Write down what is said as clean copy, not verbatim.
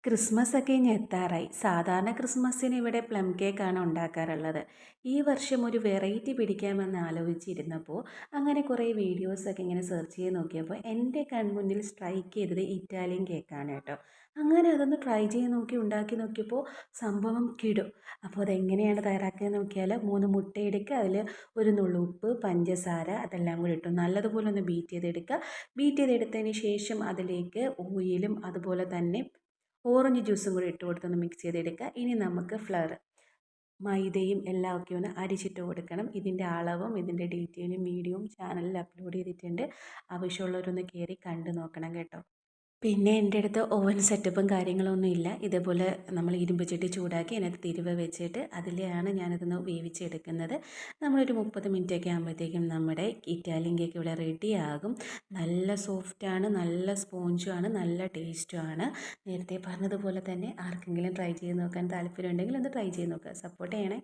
Christmas ഒക്കെ ഇനി എത്താറായി. സാധാരണ ക്രിസ്മസിന് ഇവിടെ പ്ലം കേക്കാണ് ഉണ്ടാക്കാറുള്ളത്. ഈ വർഷം ഒരു വെറൈറ്റി പിടിക്കാമെന്ന് ആലോചിച്ചിരുന്നപ്പോൾ അങ്ങനെ കുറേ വീഡിയോസൊക്കെ ഇങ്ങനെ സെർച്ച് ചെയ്ത് നോക്കിയപ്പോൾ എൻ്റെ കൺമുന്നിൽ സ്ട്രൈക്ക് ചെയ്തത് ഇറ്റാലിയൻ കേക്കാണ് കേട്ടോ. അങ്ങനെ അതൊന്ന് ട്രൈ ചെയ്ത് നോക്കി ഉണ്ടാക്കി നോക്കിയപ്പോൾ സംഭവം കിടും. അപ്പോൾ അതെങ്ങനെയാണ് തയ്യാറാക്കുക നോക്കിയാൽ 3 മുട്ട എടുക്കുക, അതിൽ ഒരു നുള്ളു ഉപ്പ്, പഞ്ചസാര അതെല്ലാം കൂടി ഇട്ടു നല്ലതുപോലെ ഒന്ന് ബീറ്റ് ചെയ്തെടുക്കുക. ബീറ്റ് ചെയ്തെടുത്തതിന് ശേഷം അതിലേക്ക് ഓയിലും അതുപോലെ തന്നെ ഓറഞ്ച് ജ്യൂസും കൂടി ഇട്ട് കൊടുത്തൊന്ന് മിക്സ് ചെയ്തെടുക്കുക. ഇനി നമുക്ക് മൈദയും എല്ലാം ഒക്കെ ഒന്ന് അരിച്ചിട്ട് കൊടുക്കണം. ഇതിൻ്റെ അളവും ഇതിൻ്റെ ഡീറ്റെയിലും വീഡിയോയും ചാനലിൽ അപ്ലോഡ് ചെയ്തിട്ടുണ്ട്. ആവശ്യമുള്ളവരൊന്ന് കയറി കണ്ടു നോക്കണം കേട്ടോ. പിന്നെ എൻ്റെ അടുത്ത് ഓവൻ സെറ്റപ്പും കാര്യങ്ങളൊന്നും ഇല്ല. ഇതേപോലെ നമ്മൾ ഇരുമ്പ് ചട്ടി ചൂടാക്കി അതിനകത്ത് തിരുവ വെച്ചിട്ട് അതിലെയാണ് ഞാനിതൊന്ന് വേവിച്ചെടുക്കുന്നത്. നമ്മളൊരു 30 മിനിറ്റൊക്കെ ആകുമ്പോഴത്തേക്കും നമ്മുടെ ഇറ്റാലിയൻ കേക്ക് ഇവിടെ റെഡിയാകും. നല്ല സോഫ്റ്റാണ്, നല്ല സ്പോഞ്ചുമാണ്, നല്ല ടേസ്റ്റുമാണ്. നേരത്തെ പറഞ്ഞതുപോലെ തന്നെ ആർക്കെങ്കിലും ട്രൈ ചെയ്ത് നോക്കാൻ താല്പര്യമുണ്ടെങ്കിൽ ഒന്ന് ട്രൈ ചെയ്ത് നോക്കുക. സപ്പോർട്ട് ചെയ്യണേ.